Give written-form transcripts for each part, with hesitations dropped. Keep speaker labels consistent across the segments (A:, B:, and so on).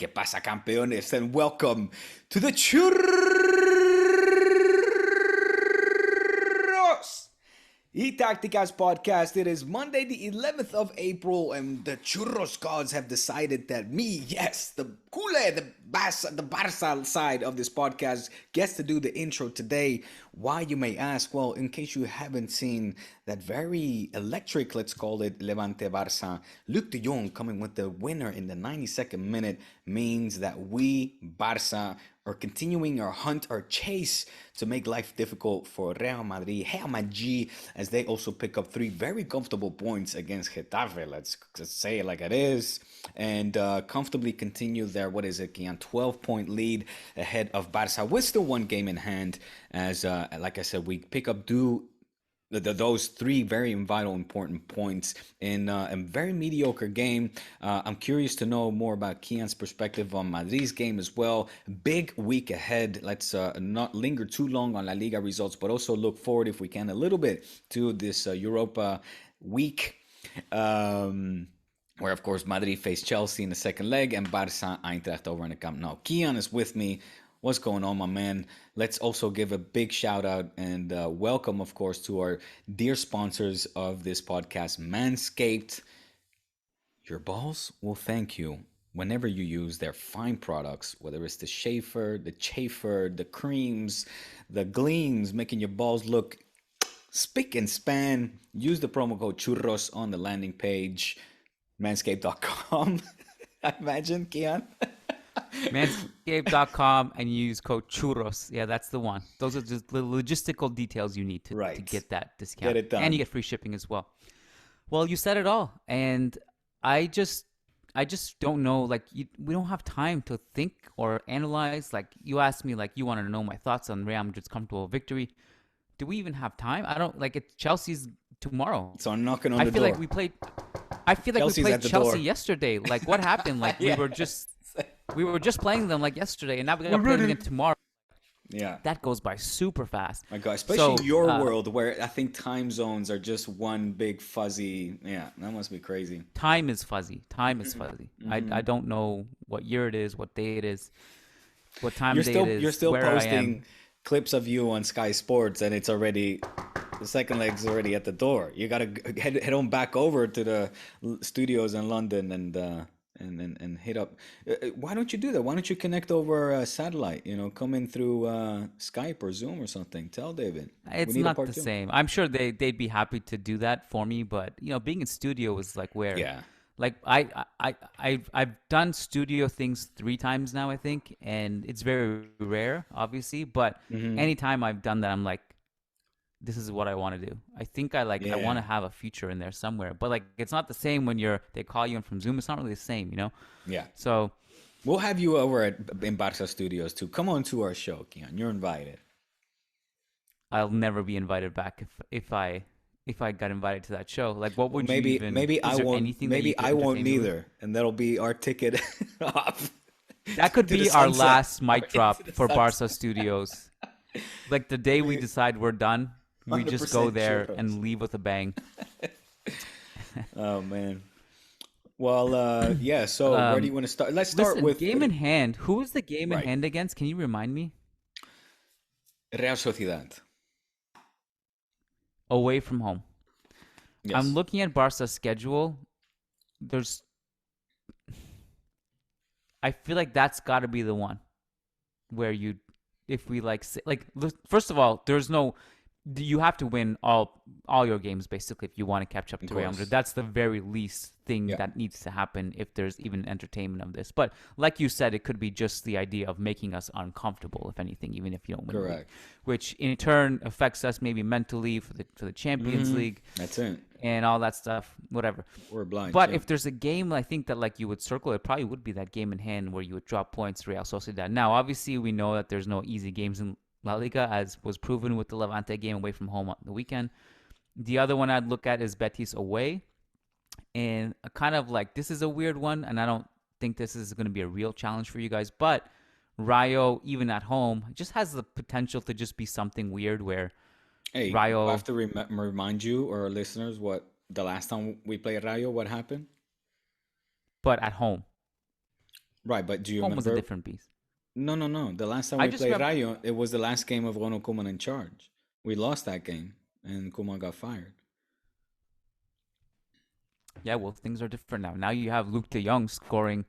A: ¿Qué pasa, campeones? And welcome to the Churros y Tácticas podcast. It is Monday, the 11th of April, and the Churros gods have decided that me, yes, the culé, the Barça side of this podcast, gets to do the intro today. Why, you may ask? Well, in case you haven't seen that very electric, let's call it, Levante Barça, Luc de Jong coming with the winner in the 92nd minute means that we, Barça, are continuing our hunt, our chase to make life difficult for Real Madrid, as they also pick up 3 very comfortable points against Getafe, let's say it like it is, and comfortably continue their, 12-point lead ahead of Barça with still 1 game in hand, as, like I said, we pick up those 3 very vital, important points in a very mediocre game. I'm curious to know more about Kian's perspective on Madrid's game as well. Big week ahead. Let's not linger too long on LaLiga results, but also look forward, if we can, a little bit to this Europa week. Where, of course, Madrid faced Chelsea in the second leg and Barça Eintracht over in the Camp Nou. Kian is with me. What's going on, my man? Let's also give a big shout out and welcome, of course, to our dear sponsors of this podcast, Manscaped. Your balls will thank you whenever you use their fine products, whether it's the Schaefer, the Chafer, the creams, the gleams, making your balls look spick and span. Use the promo code CHURROS on the landing page, manscaped.com. I imagine, Kian.
B: Manscaped.com and use code CHURROS. Yeah, that's the one. Those are just the logistical details you need to get that discount.
A: Get it done.
B: And you get free shipping as well. Well, you said it all. And I just don't know. Like, we don't have time to think or analyze. Like, you asked me, like, you wanted to know my thoughts on Real Madrid's comfortable victory. Do we even have time? I don't, like, it's Chelsea's tomorrow.
A: So I'm knocking on the door.
B: I feel like we played Chelsea
A: door.
B: yesterday. Like, what happened? Like, we were just playing them like yesterday, and now we're gonna play them again tomorrow.
A: Yeah,
B: that goes by super fast.
A: My God, especially in your world where I think time zones are just one big fuzzy. Yeah, that must be crazy.
B: Time is fuzzy. Mm-hmm. I don't know what year it is, what day it is, what time of day it is.
A: You're still posting clips of you on Sky Sports, and it's already. The second leg's already at the door. You gotta head on back over to the studios in London and hit up. Why don't you do that? Why don't you connect over satellite? Come in through Skype or Zoom or something. Tell David.
B: It's not the same. I'm sure they'd be happy to do that for me, but being in studio is like where.
A: Yeah.
B: Like I've done studio things 3 times now, I think, and it's very rare, obviously. But anytime I've done that, I'm like, this is what I want to do. I think I want to have a future in there somewhere. But like, it's not the same when they call you in from Zoom. It's not really the same,
A: Yeah.
B: So
A: we'll have you over in Barça Studios too. Come on to our show, Kian. You're invited.
B: I'll never be invited back if I got invited to that show. Like, what would
A: maybe
B: you even?
A: Maybe I won't. Maybe I won't neither, and that'll be our ticket off.
B: That could be our last mic drop for Barça Studios. Like the day we decide we're done. We just go there and leave with a bang.
A: Oh, man. Well, yeah, so where do you want to start? Let's start with...
B: game in hand. Who is the game in hand against? Can you remind me?
A: Real Sociedad.
B: Away from home. Yes. I'm looking at Barca's schedule. I feel like that's got to be the one where first of all, you have to win all your games basically if you want to catch up to Real Madrid. That's the very least thing that needs to happen if there's even entertainment of this. But like you said, it could be just the idea of making us uncomfortable, if anything, even if you don't win.
A: Correct.
B: Which in turn affects us maybe mentally for the Champions League.
A: That's it.
B: And all that stuff, whatever.
A: We're blind.
B: But if there's a game, I think that like you would circle, it probably would be that game in hand where you would drop points to Real Sociedad. Now, obviously, we know that there's no easy games in La Liga, as was proven with the Levante game away from home on the weekend. The other one I'd look at is Betis away. And kind of like, this is a weird one, and I don't think this is going to be a real challenge for you guys. But Rayo, even at home, just has the potential to just be something weird where Rayo...
A: I have to remind you or our listeners what the last time we played Rayo, what happened?
B: But at home.
A: Right, but do you
B: Home was a
A: remember?
B: different beast.
A: No, no, no. The last time
B: I
A: we
B: just
A: played
B: remember.
A: Rayo, it was the last game of Ronald Koeman in charge. We lost that game, and Koeman got fired.
B: Yeah, well, things are different now. Now you have Luke De Jong scoring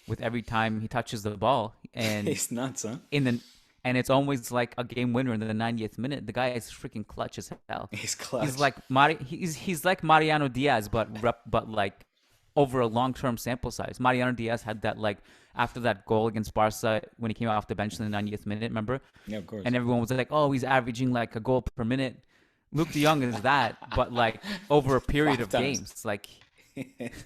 B: with every time he touches the ball, and
A: It's nuts, huh?
B: in the and it's always like a game winner in the 90th minute. The guy is freaking clutch as hell.
A: It's
B: He's
A: clutch.
B: like he's like Mariano Diaz, but like over a long term sample size. Mariano Diaz had that like after that goal against Barca when he came off the bench in the 90th minute, remember?
A: Yeah, of course.
B: And everyone was like, "Oh, he's averaging like a goal per minute." Luke De Jong is that, but like over a period
A: Five
B: of
A: times.
B: games, like
A: It's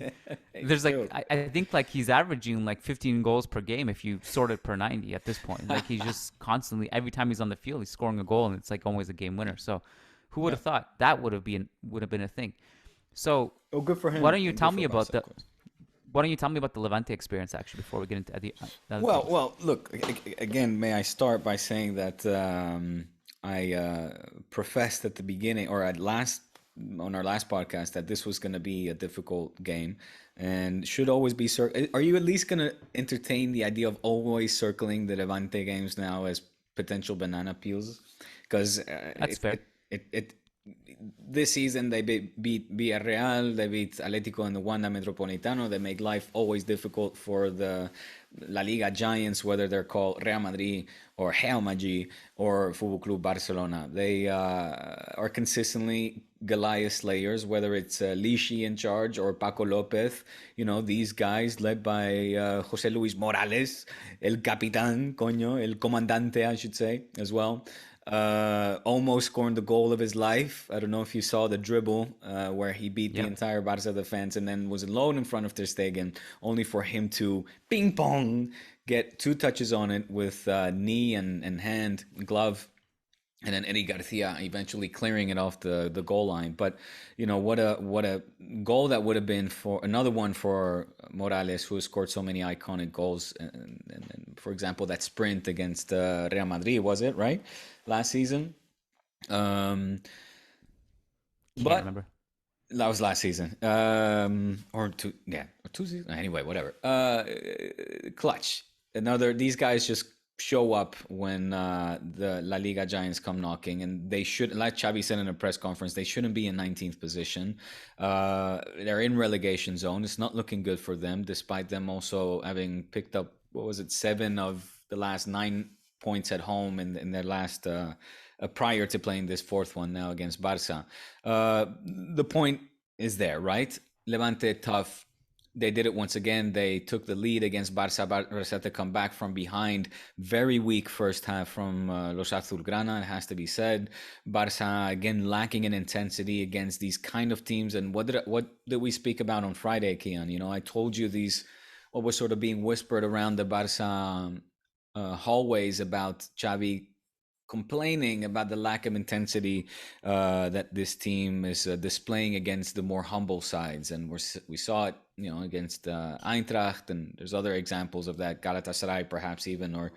B: there's like
A: true.
B: I think like he's averaging like 15 goals per game if you sort it per 90 at this point. Like he's just constantly every time he's on the field he's scoring a goal and it's like always a game winner. So who would
A: Yeah.
B: have thought that would have been a thing? So
A: Oh, good for
B: why
A: him
B: don't you
A: and
B: tell
A: good for
B: me about
A: Barca, of
B: the
A: course.
B: why don't you tell me about the Levante experience actually before we get into the other
A: Well,
B: things?
A: well, look, again, may I start by saying that I professed at the beginning or at last on our last podcast that this was going to be a difficult game and should always be are you at least going to entertain the idea of always circling the Levante games now as potential banana peels? Because
B: That's fair.
A: it this season they beat Villarreal, they beat Atletico in the Wanda Metropolitano. They make life always difficult for the La Liga giants, whether they're called Real Madrid or Real Madrid or Fútbol Club Barcelona. They are consistently Goliath slayers, whether it's Lishi in charge or Paco Lopez. You know, these guys led by Jose Luis Morales, el capitán, coño, el comandante, I should say, as well. Almost scoring the goal of his life. I don't know if you saw the dribble where he beat the
B: Yep.
A: entire Barca defense and then was alone in front of Ter Stegen, only for him to ping pong get two touches on it with knee and hand glove, and then Eddie Garcia eventually clearing it off the goal line. But you know what a goal that would have been for another one for Morales, who has scored so many iconic goals. And for example, that sprint against Real Madrid, was it right last season? Um,
B: Can't
A: but
B: remember.
A: that was last season, or two, yeah, or two seasons. Anyway, whatever. Clutch. Another. These guys just show up when the La Liga giants come knocking, and they should, like Xavi said in a press conference, they shouldn't be in 19th position. They're in relegation zone. It's not looking good for them, despite them also having picked up what was it, 7 of the last 9 points at home in their last. Prior to playing this fourth one now against Barca. The point is there, right? Levante tough. They did it once again. They took the lead against Barca. Barca had to come back from behind. Very weak first half from Los Azulgrana, it has to be said. Barca again lacking in intensity against these kind of teams. And what did we speak about on Friday, Kian? You know, I told you these what was sort of being whispered around the Barca hallways about Xavi complaining about the lack of intensity that this team is displaying against the more humble sides, and we saw it, you know, against Eintracht, and there's other examples of that, Galatasaray perhaps even, or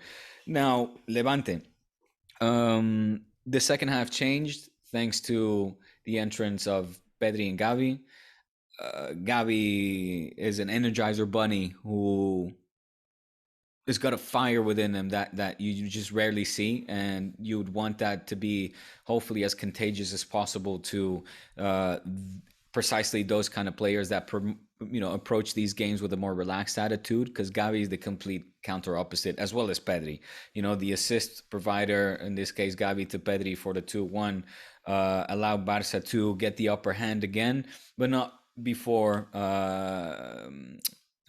A: now Levante. The second half changed thanks to the entrance of Pedri and Gavi. Gavi is an energizer bunny who has got a fire within him that you just rarely see, and you would want that to be hopefully as contagious as possible to uh, precisely those kind of players that approach these games with a more relaxed attitude. Because Gavi is the complete counter opposite, as well as Pedri. You know, the assist provider in this case, Gavi to Pedri for the 2-1, allowed Barca to get the upper hand again, but not before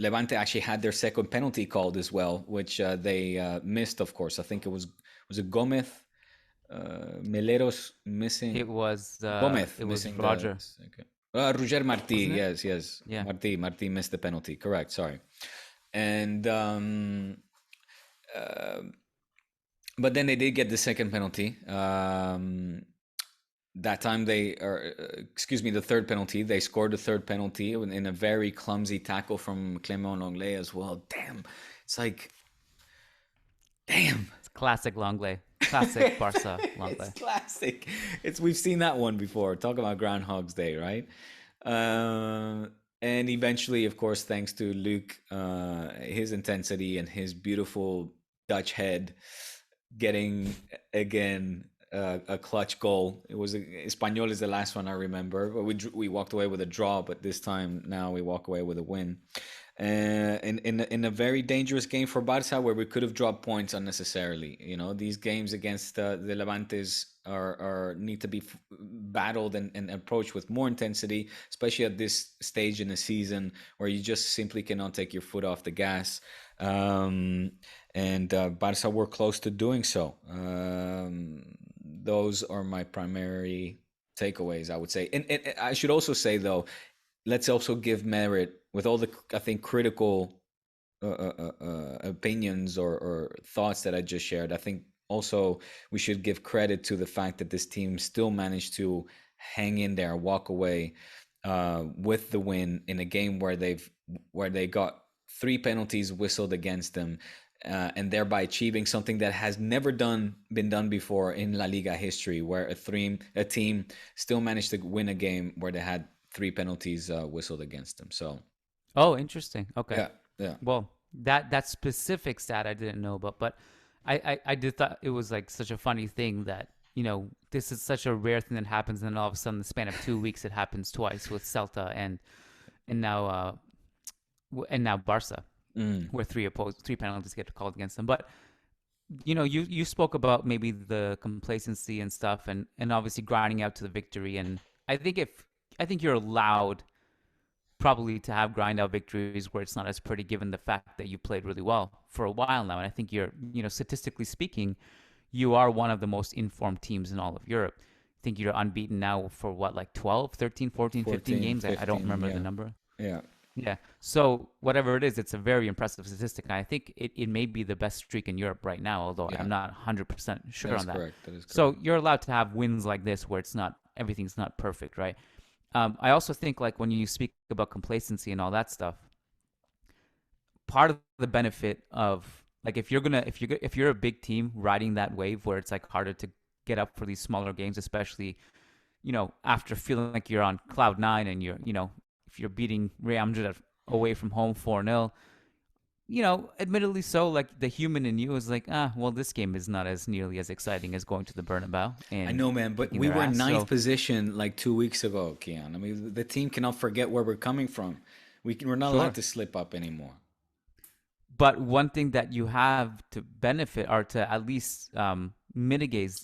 A: Levante actually had their second penalty called as well, which they missed, of course. I think was it Gomez, Meleros missing, Gomez
B: It was
A: missing the
B: Roger,
A: second. Roger Martí,
B: wasn't it?
A: yes,
B: Yeah.
A: Martí missed the penalty. Correct, sorry. And but then they did get the second penalty. That time excuse me, the third penalty. They scored the third penalty in a very clumsy tackle from Clément Lenglet as well. Damn, it's like, damn.
B: It's classic Longley. Classic Barca
A: It's
B: Longley.
A: classic. We've seen that one before. Talk about Groundhog's Day, right? Uh, And eventually, of course, thanks to Luke, his intensity and his beautiful Dutch head, getting again a clutch goal. It was Espanyol is the last one I remember. We walked away with a draw, but this time now we walk away with a win. In a very dangerous game for Barça, where we could have dropped points unnecessarily. You know, these games against the Levantes are need to be battled and approached with more intensity, especially at this stage in the season where you just simply cannot take your foot off the gas. Um, and Barça were close to doing so. Those are my primary takeaways, I would say. And I should also say, though, let's also give merit with all the, I think, critical opinions or thoughts that I just shared. I think also we should give credit to the fact that this team still managed to hang in there, walk away with the win in a game where they got three penalties whistled against them, and thereby achieving something that has never been done before in La Liga history, where a team still managed to win a game where they had three penalties whistled against them. So
B: Oh, interesting. Okay.
A: yeah, yeah,
B: Well, that specific stat I didn't know about, but I did thought it was like such a funny thing that, this is such a rare thing that happens, and then all of a sudden, in the span of 2 weeks, it happens twice with Celta and now and now Barca,
A: mm,
B: where three penalties get called against them. But you spoke about maybe the complacency and stuff, and obviously grinding out to the victory. And I think I think you're allowed probably to have grind out victories where it's not as pretty, given the fact that you played really well for a while now. And I think statistically speaking, you are one of the most informed teams in all of Europe. I think you're unbeaten now for what, like 12, 13, 14, 15
A: 14,
B: games? I don't
A: 15,
B: remember the
A: yeah,
B: number.
A: yeah.
B: Yeah. So whatever it is, it's a very impressive statistic. And I think it may be the best streak in Europe right now, although
A: Yeah,
B: I'm not 100% sure
A: that is
B: on that.
A: correct. That is
B: So
A: correct.
B: you're allowed to have wins like this where everything's not perfect, right? I also think, like, when you speak about complacency and all that stuff, part of the benefit of, like, if you're a big team riding that wave where it's like harder to get up for these smaller games, especially after feeling like you're on cloud nine, and if you're beating Real Madrid away from home 4-0, admittedly so, like, the human in you is like, well, this game is not as nearly as exciting as going to the Bernabeu
A: I
B: and
A: know, man, but
B: kicking
A: we
B: their
A: were
B: ass.
A: ninth
B: So
A: position like 2 weeks ago, Kian. I mean, the team cannot forget where we're coming from. We're not allowed
B: sure.
A: to slip up anymore.
B: But one thing that you have to benefit, or to at least mitigate.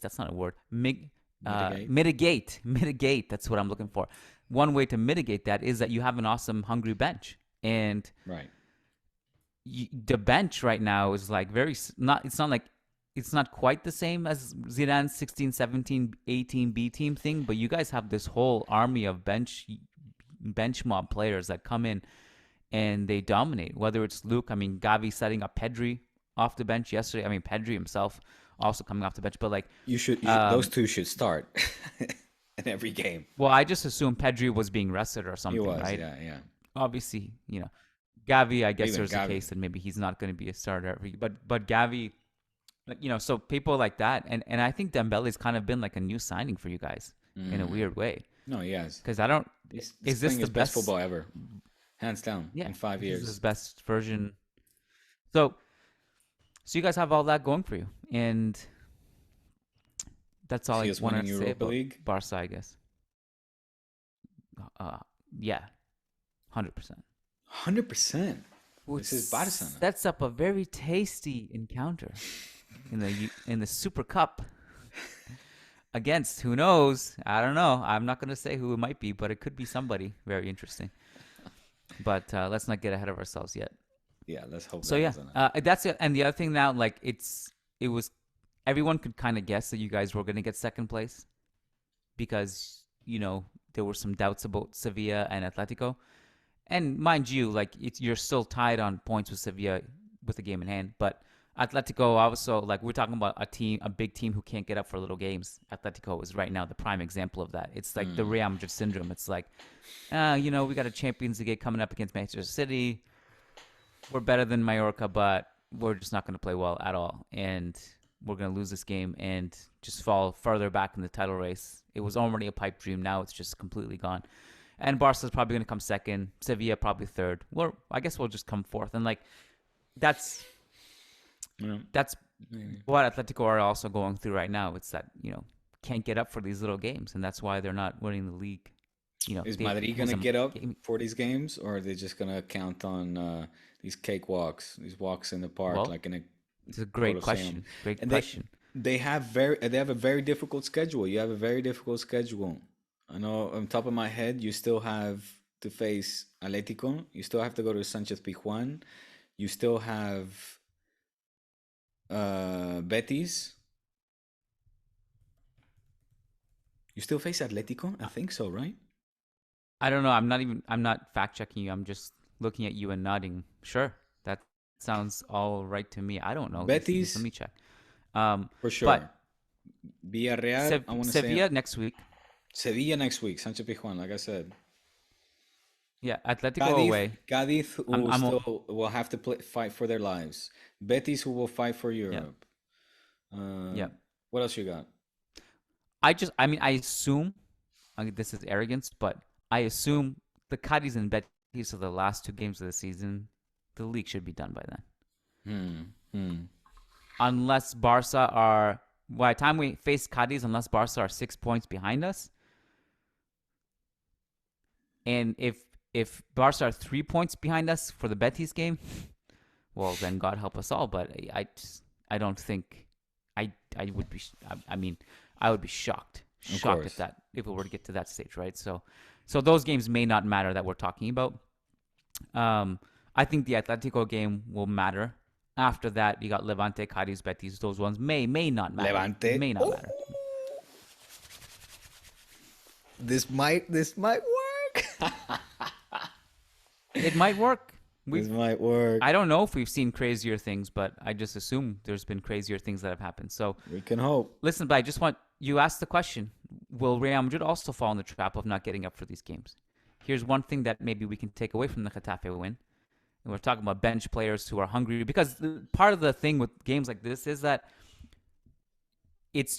B: That's not a word.
A: Mitigate.
B: Mitigate. That's what I'm looking for. One way to mitigate that is that you have an awesome, hungry bench, and
A: Right.
B: the bench right now is like not. It's not like it's not quite the same as Zidane's 16, 17, 18 B team thing, but you guys have this whole army of bench mob players that come in and they dominate. Whether it's Luke, I mean, Gavi setting up Pedri off the bench yesterday. I mean, Pedri himself also coming off the bench. But, like,
A: Those
B: um,
A: two should start in every game.
B: well, I just assumed Pedri was being rested or
A: He
B: something,
A: was,
B: right?
A: yeah, yeah.
B: Obviously, Gavi. I guess
A: Even
B: there's a
A: Gavi.
B: case that maybe he's not going to be a starter but Gavi, like, so people like that, and I think Dembele's kind of been like a new signing for you guys in a
A: Mm.
B: weird way,
A: No, he has.
B: because I don't.
A: He's
B: Is this
A: playing
B: the
A: his best
B: best?
A: football ever, hands down,
B: Yeah,
A: in five
B: this is his
A: years.
B: best version. So you guys have all that going for you, and that's all
A: See
B: I
A: us winning
B: wanted to say
A: Europa
B: about
A: League.
B: Barca, I guess. Yeah, 100%.
A: 100%.
B: Which
A: This is Barca now.
B: sets up a very tasty encounter in the Super Cup against, who knows? I don't know. I'm not going to say who it might be, but it could be somebody very interesting. But let's not get ahead of ourselves yet.
A: Yeah, let's hope
B: So
A: that
B: yeah,
A: doesn't happen.
B: that's it. And the other thing now, like, it was everyone could kind of guess that you guys were going to get second place, because there were some doubts about Sevilla and Atletico. And mind you, like, you're still tied on points with Sevilla with a game in hand. But Atletico also, like, we're talking about a big team who can't get up for little games. Atletico is right now the prime example of that. It's like the
A: Mm.
B: Real Madrid syndrome. It's like, we got a Champions League coming up against Manchester City. We're better than Mallorca, but we're just not going to play well at all. And we're going to lose this game and just fall further back in the title race. It was already a pipe dream. Now it's just completely gone. And Barca's probably going to come second. Sevilla probably third. Well, I guess we'll just come fourth. And like that's
A: Yeah.
B: that's
A: Maybe.
B: what Atletico are also going through right now. It's that can't get up for these little games, and that's why they're not winning the league.
A: Is
B: They
A: Madrid
B: was
A: gonna
B: a
A: get up
B: game.
A: for these games, or are they just gonna count on these cakewalks, these walks in the park,
B: Well,
A: like in a
B: it's a great
A: Colosseum?
B: question. Great
A: And
B: question.
A: they have a very difficult schedule. You have a very difficult schedule. I know on top of my head, you still have to face Atletico. You still have to go to Sanchez Pizjuan. You still have Betis. You still face Atletico? I think so, right?
B: I don't know. I'm not fact checking you. I'm just looking at you and nodding. Sure, that sounds all right to me. I don't know these things. Let
A: Betis
B: me check. Um,
A: for
B: but
A: sure. Villarreal, I want to say
B: Sevilla next week.
A: Sevilla next week. Sanchez Pizjuan, like I said.
B: Yeah, Atletico
A: Cadiz,
B: away.
A: Cadiz
B: I'm
A: will
B: I'm
A: still will have to fight for their lives. Betis who will fight for
B: yeah
A: Europe. Uh,
B: yeah.
A: what else you got?
B: I mean I assume. I mean, this is arrogance, but I assume the Cadiz and Betis are the last two games of the season. The league should be done by then,
A: Hmm. Hmm.
B: unless Barca are. By the time we face Cadiz, unless Barca are 6 points behind us, and if Barca are 3 points behind us for the Betis game, well then God help us all. But I don't think I would be. I mean, I would be shocked
A: Of
B: at
A: course.
B: that if we were to get to that stage, right? So those games may not matter that we're talking about. I think the Atletico game will matter. After that, you got Levante, Cadiz, Betis. Those ones may not matter.
A: Levante.
B: May not
A: Oh,
B: matter.
A: this might work.
B: It might work.
A: This
B: We've
A: might work.
B: I don't know if we've seen crazier things, but I just assume there's been crazier things that have happened. So
A: We can hope.
B: listen, but I just want you asked the question: will Real Madrid also fall in the trap of not getting up for these games? Here's one thing that maybe we can take away from the Getafe win. And we're talking about bench players who are hungry because part of the thing with games like this is that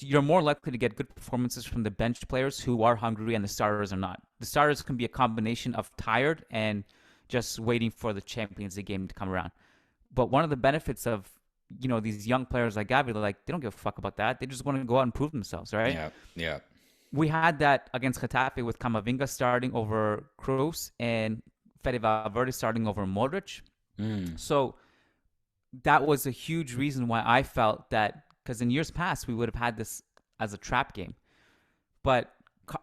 B: you're more likely to get good performances from the bench players who are hungry and the starters are not. The starters can be a combination of tired and just waiting for the Champions League game to come around. But one of the benefits of these young players like Gavi, they're like they don't give a fuck about that. They just want to go out and prove themselves, right?
A: Yeah. Yeah.
B: We had that against Getafe with Camavinga starting over Kroos and Fede Valverde starting over Modric.
A: Mm.
B: So that was a huge reason why I felt that, because in years past we would have had this as a trap game, but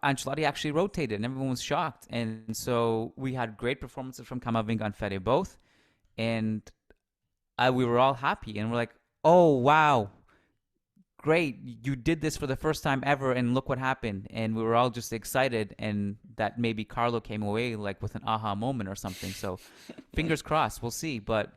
B: Ancelotti actually rotated and everyone was shocked, and so we had great performances from Camavinga and Fede both, and we were all happy and we're like, oh wow, great, you did this for the first time ever and look what happened, and we were all just excited, and that maybe Carlo came away like with an aha moment or something. So fingers crossed, we'll see. But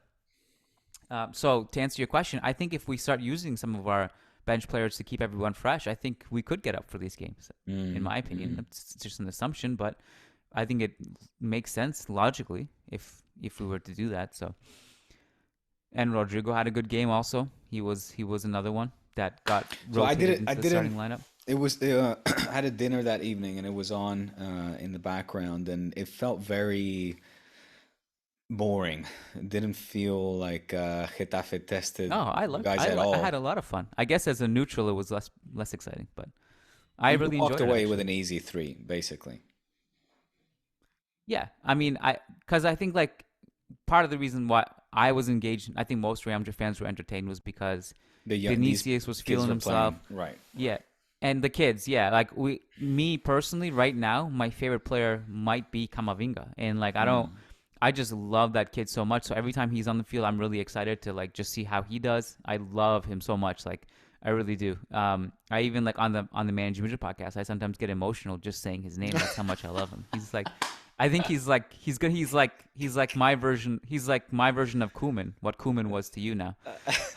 B: so to answer your question, I think if we start using some of our bench players to keep everyone fresh, I think we could get up for these games. In my opinion, it's just an assumption, but I think it makes sense logically if we were to do that. So, and Rodrigo had a good game also. He was another one that got
A: So
B: rotated into
A: I
B: the
A: didn't.
B: starting lineup.
A: It was I had a dinner that evening and it was on in the background and it felt very boring. It didn't feel like Getafe tested
B: Oh,
A: guys at
B: I had
A: all.
B: a lot of fun. I guess as a neutral, it was less exciting, but I
A: You
B: really
A: walked
B: enjoyed it
A: away with
B: actually.
A: an easy three, basically.
B: Yeah, I mean, because I think like part of the reason why I was engaged, I think most Real Madrid fans were entertained, was because
A: These
B: Vinicius was
A: kids
B: feeling
A: were
B: himself.
A: playing, right?
B: Yeah, and the kids, yeah, like me personally, right now, my favorite player might be Camavinga, and like
A: Mm.
B: I just love that kid so much. So every time he's on the field, I'm really excited to like just see how he does. I love him so much, like I really do. I even like on the Management podcast, I sometimes get emotional just saying his name. That's how much I love him. He's like, I think he's like he's good. He's like my version. He's like my version of Koeman. What Koeman was to you now.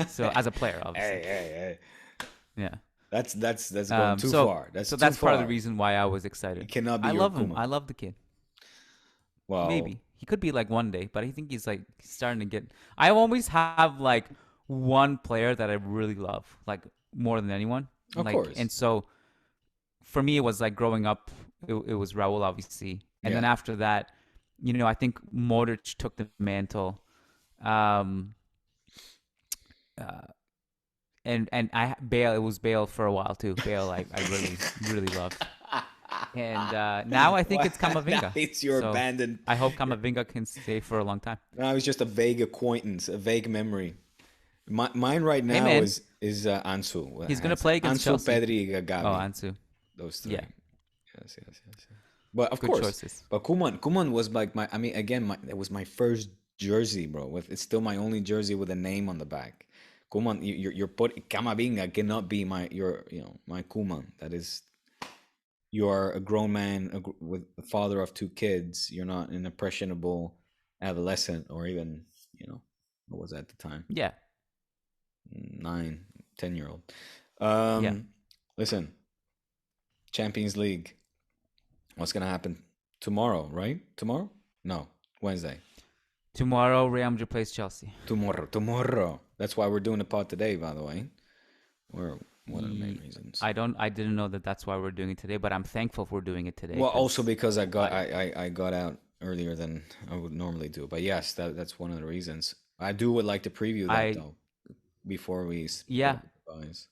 B: So as a player, obviously,
A: Hey.
B: yeah.
A: That's going too
B: So
A: far. That's
B: so
A: too
B: that's part of the
A: far.
B: reason why I was
A: He
B: excited.
A: cannot be
B: I
A: your
B: love him.
A: Kuma.
B: I love the kid.
A: Well,
B: Maybe he could be like one day, but I think he's like starting to get. I always have like one player that I really love, like more than anyone.
A: of
B: Like,
A: course.
B: and so for me, it was like growing up. It was Raul, obviously, And then
A: Yeah.
B: after that, I think Modric took the mantle. Um, uh, and Bale, it was Bale for a while too. Bale, I really really loved. And now I think
A: Well,
B: it's
A: now
B: Camavinga.
A: it's your
B: So
A: abandoned.
B: I hope Camavinga can stay for a long time.
A: Now it's just a vague acquaintance, a vague memory. Mine right
B: Hey
A: now
B: man,
A: is Ansu.
B: he's gonna play against
A: Ansu,
B: Chelsea.
A: Pedri,
B: Oh,
A: Gavi.
B: Ansu.
A: Those three.
B: Yeah,
A: Yes, yes, yes, yes. But of
B: good
A: course,
B: choices.
A: but Kuman was like my. I mean, again, it was my first jersey, bro. It's still my only jersey with a name on the back. Kuman, you're put Kamavinga cannot be my Kuman. That is, you are a grown man with a father of two kids. You're not an impressionable adolescent or even what was that at the time,
B: Yeah,
A: 9, 10 year old.
B: yeah.
A: Listen, Champions League. What's gonna happen tomorrow? Right? Tomorrow? No, Wednesday.
B: Tomorrow, Real Madrid plays Chelsea.
A: Tomorrow. That's why we're doing the pod today, by the way. Or one of the main
B: Ye-
A: reasons.
B: I didn't know that that's why we're doing it today, but I'm thankful we're doing it today
A: Well, also
B: because
A: because
B: I
A: I got out earlier than I would normally do. But yes, that's one of the reasons. I would like to preview that
B: I
A: though before we put
B: yeah.
A: up the buys.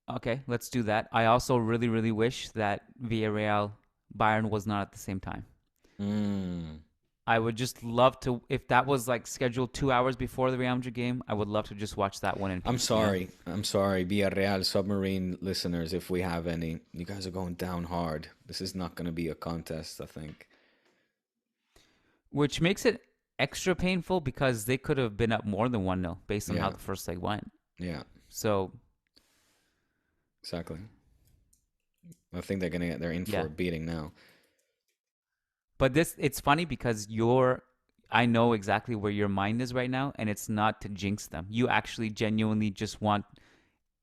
B: Okay, let's do that. I also really really wish that Villarreal Bayern was not at the same time.
A: Mm.
B: I would just love to, if that was like scheduled 2 hours before the Real Madrid game, I would love to just watch that one in
A: I'm
B: peace.
A: sorry. I'm sorry, Villarreal submarine listeners, if we have any. You guys are going down hard. This is not going to be a contest, I think.
B: Which makes it extra painful because they could have been up more than 1-0 based on how
A: Yeah,
B: the first leg went.
A: yeah,
B: So,
A: exactly. I think they're in for
B: yeah.
A: a beating now.
B: But it's funny because I know exactly where your mind is right now, and it's not to jinx them. You actually genuinely just want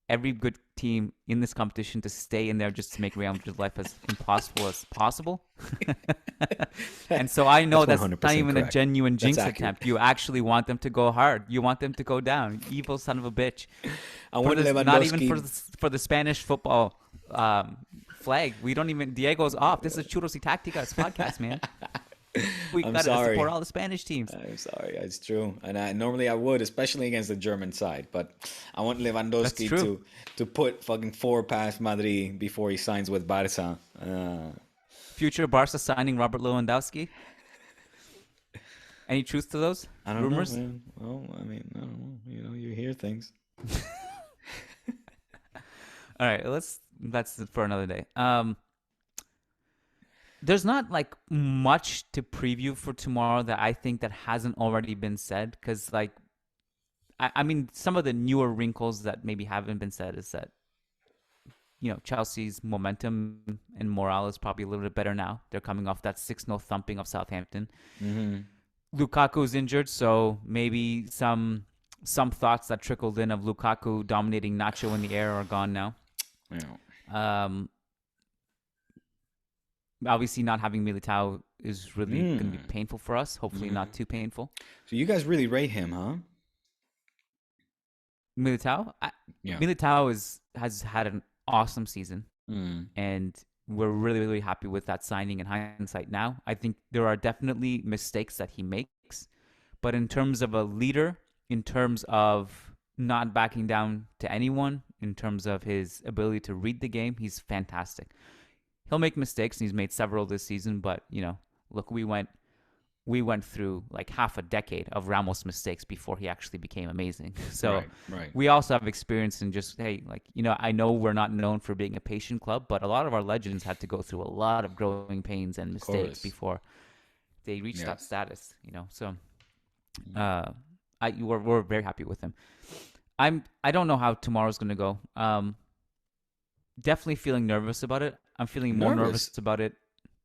B: every good team in this competition to stay in there just to make Real Madrid's life as impossible as possible. And so I know
A: That's
B: that's not
A: 100%
B: even a
A: correct.
B: genuine
A: That's
B: jinx
A: accurate.
B: attempt. You actually want them to go hard. You want them to go down. Evil son of a bitch.
A: I
B: For
A: want
B: this, not even
A: Lewandowski.
B: for the Spanish football flag. We don't even. Diego's off. This is Churros y Tácticas podcast, man. We
A: I'm
B: gotta support
A: sorry.
B: all the Spanish teams.
A: I'm sorry. It's true, and normally I would, especially against the German side. But I want
B: That's
A: Lewandowski
B: true.
A: to put fucking 4 past Madrid before he signs with Barça.
B: Future Barca signing Robert Lewandowski. Any truth to those
A: I don't know,
B: rumors?
A: man. Well, I mean, I don't know. You hear things.
B: All right, that's for another day. There's not like much to preview for tomorrow that I think that hasn't already been said because like I mean some of the newer wrinkles that maybe haven't been said is that Chelsea's momentum and morale is probably a little bit better now. They're coming off that 6-0 thumping of Southampton.
A: Mm-hmm.
B: Lukaku's injured, so maybe some thoughts that trickled in of Lukaku dominating Nacho in the air are gone now.
A: Yeah.
B: Obviously, not having Militao is really going to be
A: Mm.
B: painful for us. Hopefully,
A: Mm-hmm.
B: not too painful.
A: So you guys really rate him, huh?
B: Militao,
A: Yeah.
B: Militao has had an awesome season,
A: Mm.
B: and we're really really happy with that signing. In hindsight, now I think there are definitely mistakes that he makes, but in terms of a leader, in terms of not backing down to anyone, in terms of his ability to read the game, he's fantastic. He'll make mistakes, and he's made several this season. But look, we went through like half a decade of Ramos mistakes before he actually became amazing. So
A: Right. Right.
B: we also have experience in just I know we're not known for being a patient club, but a lot of our legends had to go through a lot of growing pains and
A: Of
B: mistakes
A: course.
B: before they reached that
A: Yes.
B: status. So we're very happy with him. I don't know how tomorrow's gonna go. Definitely feeling nervous about it. I'm feeling more
A: Nervous?
B: nervous about it.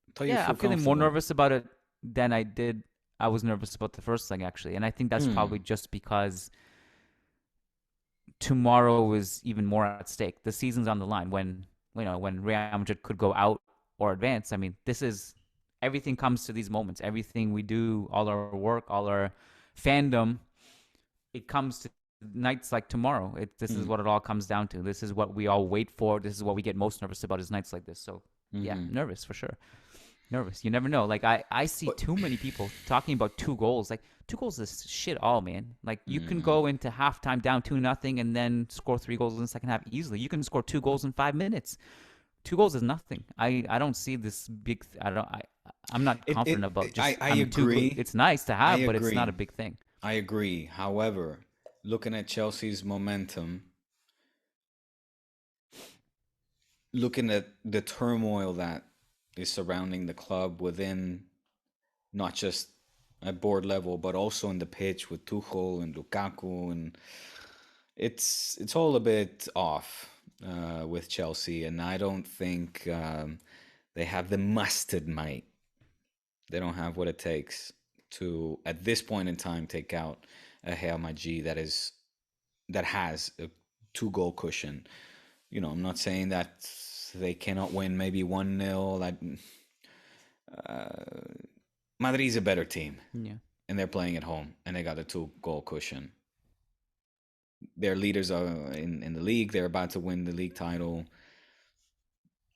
A: I thought you
B: Yeah,
A: feel
B: I'm feeling more
A: comfortable.
B: nervous about it than I was nervous about the first thing actually. And I think that's probably
A: Hmm.
B: just because tomorrow is even more at stake. The season's on the line when Real Madrid could go out or advance. I mean, this is everything comes to these moments. Everything we do, all our work, all our fandom, it comes to nights like tomorrow. This is
A: Hmm.
B: what it all comes down to. This is what we all wait for. This is what we get most nervous about is nights like this. So yeah,
A: Mm-hmm.
B: nervous for sure. nervous. You never know. Like I see
A: But
B: too many people talking about 2 goals. Like 2 goals is shit all, man. Like you can
A: mm,
B: go into halftime down 2-0 and then score 3 goals in the second half easily. You can score 2 goals in 5 minutes. 2 goals is nothing. I don't see this big. I don't. I'm not confident about just.
A: I
B: I mean, two.
A: agree.
B: It's nice to
A: I
B: have, but it's not a
A: agree.
B: big thing.
A: I agree. However, looking at Chelsea's momentum, looking at the turmoil that is surrounding the club within not just at board level, but also in the pitch with Tuchel and Lukaku, and it's all a bit off with Chelsea, and I don't think they have the mustard might. They don't have what it takes to, at this point in time, take out a Real Madrid that has a 2 goal cushion. I'm not saying that they cannot win maybe 1-0. Like Madrid's a better team,
B: Yeah.
A: and they're playing at home, and they got a 2 goal cushion. Their leaders are in the league. They're about to win the league title.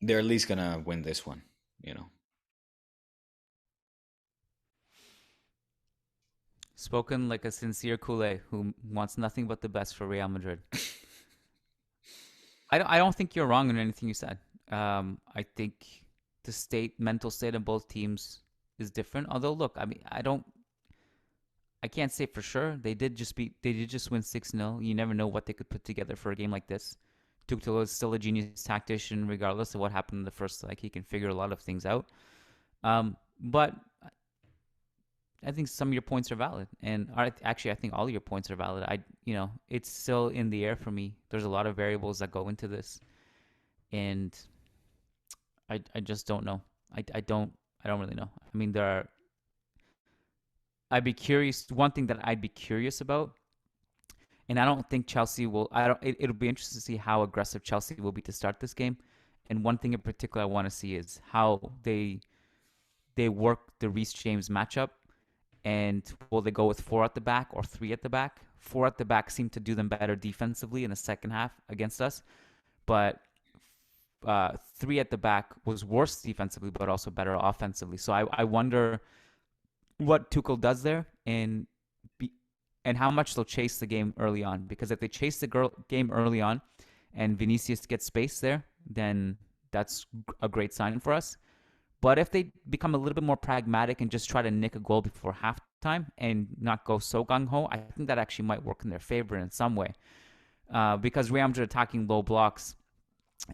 A: They're at least gonna win this one, you know.
B: Spoken like a sincere Kool who wants nothing but the best for Real Madrid. I don't think you're wrong in anything you said. I think the mental state of both teams is different. Although, look, I mean, I can't say for sure. They did just win 6-0. You never know what they could put together for a game like this. Tuchel is still a genius tactician, regardless of what happened in the first leg. He can figure a lot of things out. But I think some of your points are valid, and actually, I think all of your points are valid. It's still in the air for me. There's a lot of variables that go into this, and I just don't know. I don't really know. I mean, I'd be curious. One thing that I'd be curious about, and I don't think Chelsea will. I don't. It'll be interesting to see how aggressive Chelsea will be to start this game. And one thing in particular I want to see is how they work the Reece James matchup. And will they go with four at the back or three at the back? Four at the back seemed to do them better defensively in the second half against us, but three at the back was worse defensively, but also better offensively. So I wonder what Tuchel does there be, and how much they'll chase the game early on. Because if they chase the game early on and Vinicius gets space there, then that's a great sign for us. But if they become a little bit more pragmatic and just try to nick a goal before halftime and not go so gung ho, I think that actually might work in their favor in some way. Because Real Madrid attacking low blocks,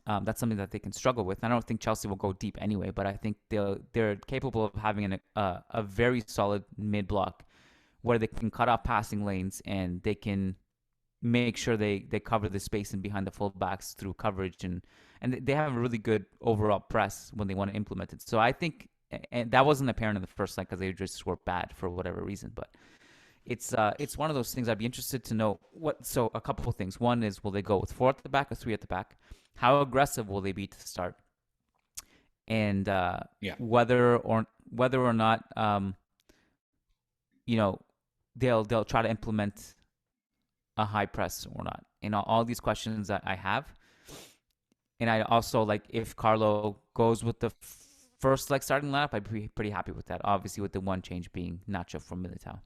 B: that's something that they can struggle with. I don't think Chelsea will go deep anyway, but I think they're capable of having a very solid mid block where they can cut off passing lanes and they can make sure they cover the space in behind the fullbacks through coverage and they have a really good overall press when they want to implement it. So I think, and that wasn't apparent in the first leg because they just were bad for whatever reason. But it's one of those things I'd be interested to know what. So a couple of things. One is, will they go with four at the back or three at the back? How aggressive will they be to start? And
A: Yeah.
B: whether or not you know they'll try to implement a high press or not. All these questions that I have. And I also like if Carlo goes with the first like starting lineup, I'd be pretty happy with that. Obviously, with the one change being Nacho from Militao.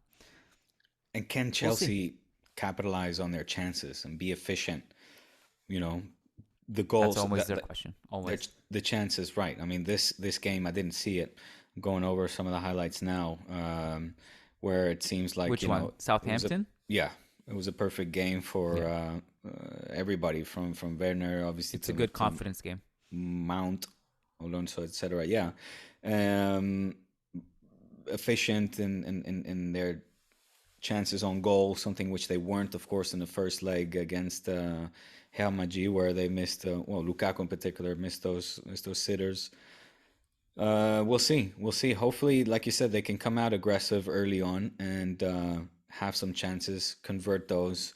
A: And can
B: We'll see.
A: Chelsea capitalize on their chances and be efficient? You know, the
B: That's
A: goals
B: always
A: that,
B: their
A: that
B: question. Always.
A: the chances, right? I mean, this game I didn't see it. I'm going over some of the highlights now, where it seems like
B: Which one?
A: it was a
B: Southampton?
A: yeah, it was a perfect game for
B: Yeah.
A: everybody from Werner obviously
B: It's a good
A: to
B: confidence game.
A: Mount, Alonso, etc. Yeah, um, efficient in their chances on goal, something which they weren't, of course, in the first leg against Real Madrid, where they missed. Well, Lukaku in particular missed those sitters. We'll see. We'll see. Hopefully, like you said, they can come out aggressive early on and have some chances, convert those,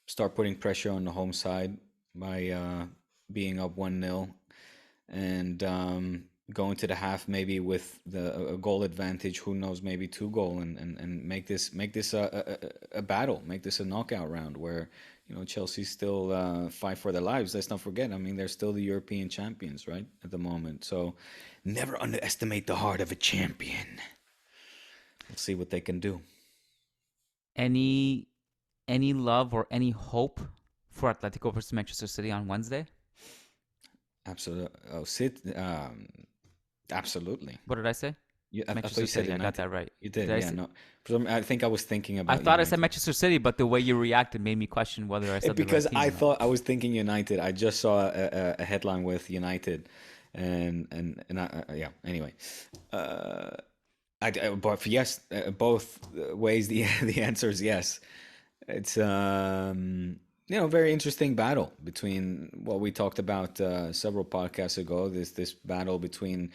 A: start putting pressure on the home side by being up 1-0, and go into the half maybe with a goal advantage. Who knows? Maybe two goal and make this a battle. Make this a knockout round where Chelsea still fight for their lives. Let's not forget. I mean, they're still the European champions, right, at the moment. So never underestimate the heart of a champion. We'll see what they can do.
B: Any love or any hope for Atletico versus Manchester City on Wednesday?
A: Absolutely. Absolutely.
B: What did I say?
A: I thought
B: Manchester
A: you said
B: City. I got
A: United.
B: that right.
A: You did,
B: Did I
A: yeah.
B: say?
A: No, I think I was thinking
B: I
A: about
B: thought I said
A: United.
B: Manchester City, but the way you reacted made me question whether I said the right
A: Because
B: team
A: I
B: or not.
A: thought I was thinking United. I just saw a headline with United, yeah. Anyway, but yes, both ways the answer is yes. It's very interesting battle between what we talked about several podcasts ago. This battle between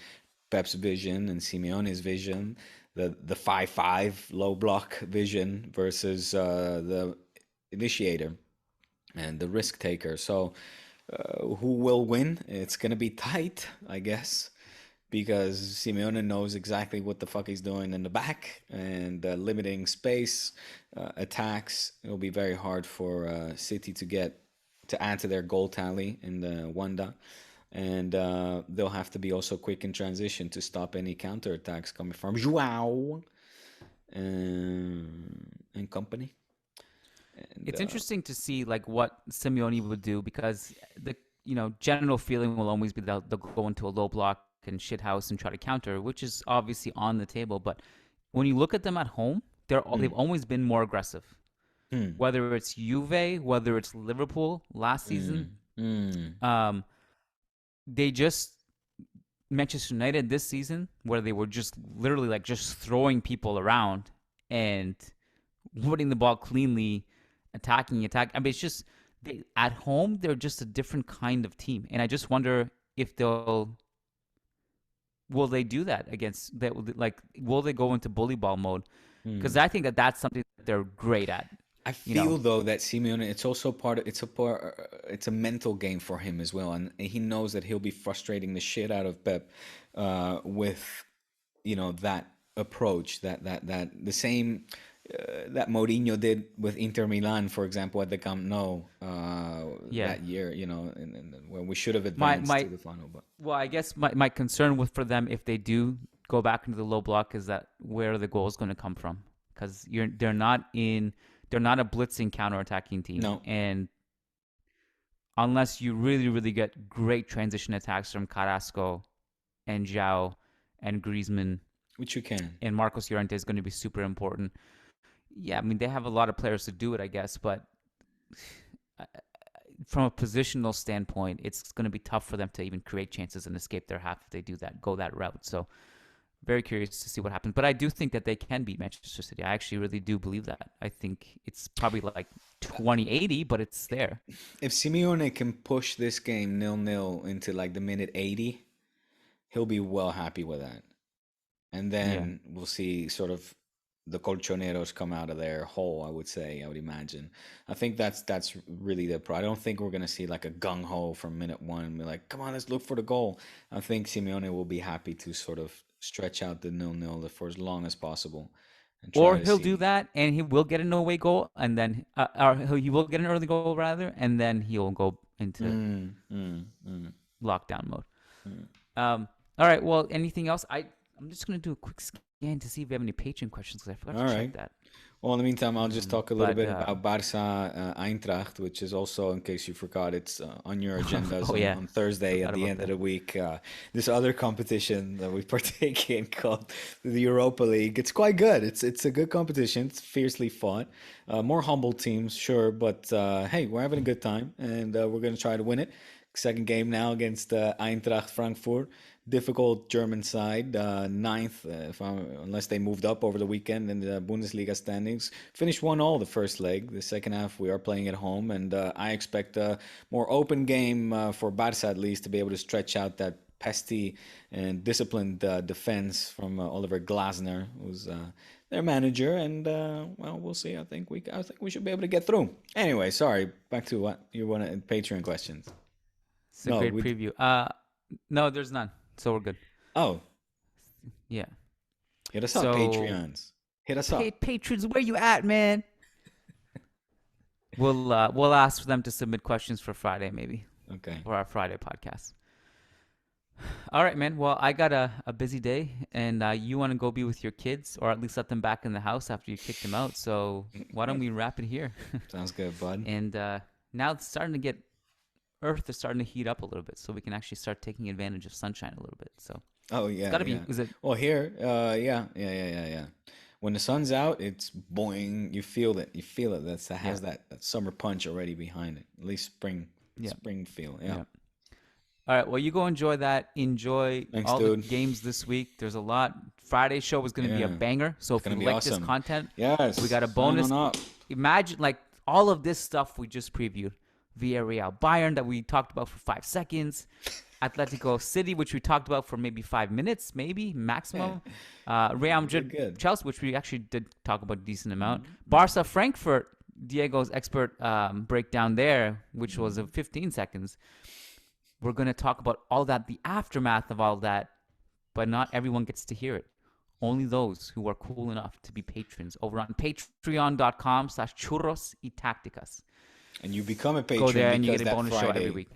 A: Pep's vision and Simeone's vision, the 5-5 low block vision versus the initiator and the risk taker. So, who will win? It's gonna be tight, I guess, because Simeone knows exactly what the fuck he's doing in the back and limiting space, attacks. It'll be very hard for City to add to their goal tally in the Wanda, and they'll have to be also quick in transition to stop any counter attacks coming from Joao and company. And
B: It's interesting to see like what Simeone would do because the general feeling will always be that they'll go into a low block and shit house and try to counter, which is obviously on the table. But when you look at them at home, they've always been more aggressive.
A: mm,
B: Whether it's Juve, whether it's Liverpool last season,
A: mm, mm,
B: um, they just Manchester United this season, where they were just literally like just throwing people around and putting the ball cleanly, attack. I mean, it's just at home they're just a different kind of team, and I just wonder if will they do that against that? Like, will they go into bully ball mode? Because
A: mm.
B: I think that that's something that they're great at.
A: I
B: You know,
A: feel though that Simeone, it's also it's a mental game for him as well, and he knows that he'll be frustrating the shit out of Pep with that approach, that the same that Mourinho did with Inter Milan, for example, at the Camp Nou
B: yeah.
A: that year, when we should have
B: My
A: advanced to
B: my
A: the final, but
B: well, I guess my concern with for them if they do go back into the low block is that where are the goals going to come from? Because they're not a blitzing counterattacking team,
A: no,
B: and unless you really get great transition attacks from Carrasco and Zhao and Griezmann
A: which you can.
B: and Marcos Llorente is going to be super important. Yeah, I mean they have a lot of players to do it, I guess, but from a positional standpoint, it's going to be tough for them to even create chances and escape their half if they do that, go that route. So very curious to see what happens. But I do think that they can beat Manchester City. I actually really do believe that. I think it's probably like 20-80, but it's there.
A: If Simeone can push this game 0-0 into like the minute 80, he'll be well happy with that. And
B: Yeah.
A: then we'll see sort of the colchoneros come out of their hole, I would imagine. I think that's really the pro. I don't think we're gonna see like a gung ho from minute one. We're like, come on, let's look for the goal. I think Simeone will be happy to sort of stretch out the 0-0 for as long as possible and try
B: Or
A: to
B: he'll do
A: see.
B: that and he will get an away goal and then, or he will get an early goal rather, and then he'll go into
A: Mm, mm, mm,
B: lockdown mode.
A: mm.
B: All right. Well, anything else? I'm just gonna do a quick scan to see if we have any Patreon questions because I forgot
A: All
B: to check
A: right.
B: that.
A: Well, in the meantime, I'll just talk a little
B: But
A: bit about Barça Eintracht, which is also, in case you forgot, it's on your agendas
B: oh yeah,
A: on Thursday at
B: forgot
A: the
B: about
A: end of
B: that.
A: the week. This other competition that we partake in called the Europa League. It's quite good. It's a good competition. It's fiercely fought. More humble teams, sure, but hey, we're having a good time, and we're going to try to win it. Second game now against Eintracht Frankfurt. Difficult German side, ninth, unless they moved up over the weekend in the Bundesliga standings. Finished 1-1 the first leg. The second half, we are playing at home, and I expect a more open game for Barça at least to be able to stretch out that pesty and disciplined defense from Oliver Glasner, who's their manager. And well, we'll see. I think we should be able to get through. Anyway, sorry. Back to what you wanted Patreon questions.
B: It's a
A: No,
B: great
A: we
B: preview. No, there's none, so we're good.
A: Oh,
B: Yeah.
A: hit us up,
B: So,
A: Patreons. Hit us up.
B: patrons, where you at, man? We'll ask them to submit questions for Friday, maybe,
A: Okay.
B: for our Friday podcast. All right, man. Well, I got a busy day, and you want to go be with your kids, or at least let them back in the house after you kicked them out. So why don't we wrap it here?
A: Sounds good, bud.
B: And now it's starting to get Earth is starting to heat up a little bit, so we can actually start taking advantage of sunshine a little bit. So
A: Oh
B: it's
A: yeah,
B: got to
A: yeah.
B: be. Is it?
A: Well, here, yeah. When the sun's out, it's boing. You feel it. You feel it. That
B: Yeah.
A: has that summer punch already behind it. At least
B: Yeah.
A: spring feel. Yeah.
B: Yeah. All right. Well, you go enjoy that. Enjoy
A: Thanks,
B: all the
A: dude.
B: games this week. There's a lot. Friday's show was going to be a
A: Yeah.
B: banger. So
A: It's
B: if you
A: gonna be
B: like this
A: awesome.
B: content,
A: Yes.
B: we got a
A: Sign
B: bonus.
A: on up.
B: Imagine like all of this stuff we just previewed. Villarreal Bayern that we talked about for 5 seconds. Atletico City, which we talked about for maybe 5 minutes, maybe maximum. Real Madrid
A: good.
B: Chelsea, which we actually did talk about a decent amount. Barça Frankfurt, Diego's expert breakdown there, which was 15 seconds. We're going to talk about all that, the aftermath of all that, but not everyone gets to hear it. Only those who are cool enough to be patrons over on patreon.com/churros y tácticas.
A: And you become a patron
B: Go there and you
A: because
B: get a
A: that
B: bonus
A: Friday,
B: show every week.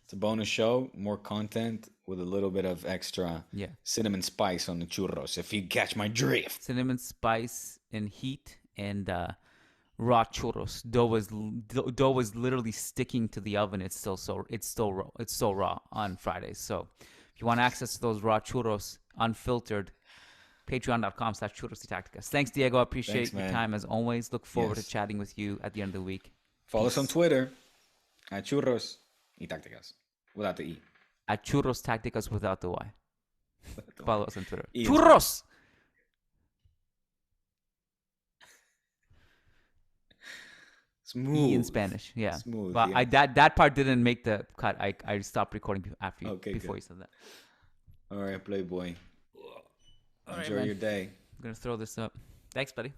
A: it's a bonus show, more content with a little bit of extra
B: Yeah.
A: cinnamon spice on the churros. If you catch my drift.
B: Cinnamon spice and heat and raw churros. Dough was literally sticking to the oven. It's still raw on Fridays. So if you want access to those raw churros unfiltered, patreon.com/churrositacticas. Thanks, Diego. I appreciate your time as always. Look forward to chatting with you at the end of the week.
A: Follow us on Twitter at churros y tácticas without the E.
B: At Churros Tacticas without the Y. Follow us on Twitter.
A: E
B: Churros!
A: Smooth.
B: E in Spanish, yeah.
A: Smooth.
B: But
A: Yeah.
B: that part didn't make the cut. I stopped recording before
A: good.
B: you said that.
A: All right, Playboy.
B: All right,
A: Enjoy
B: man.
A: your day.
B: I'm gonna throw this up. Thanks, buddy.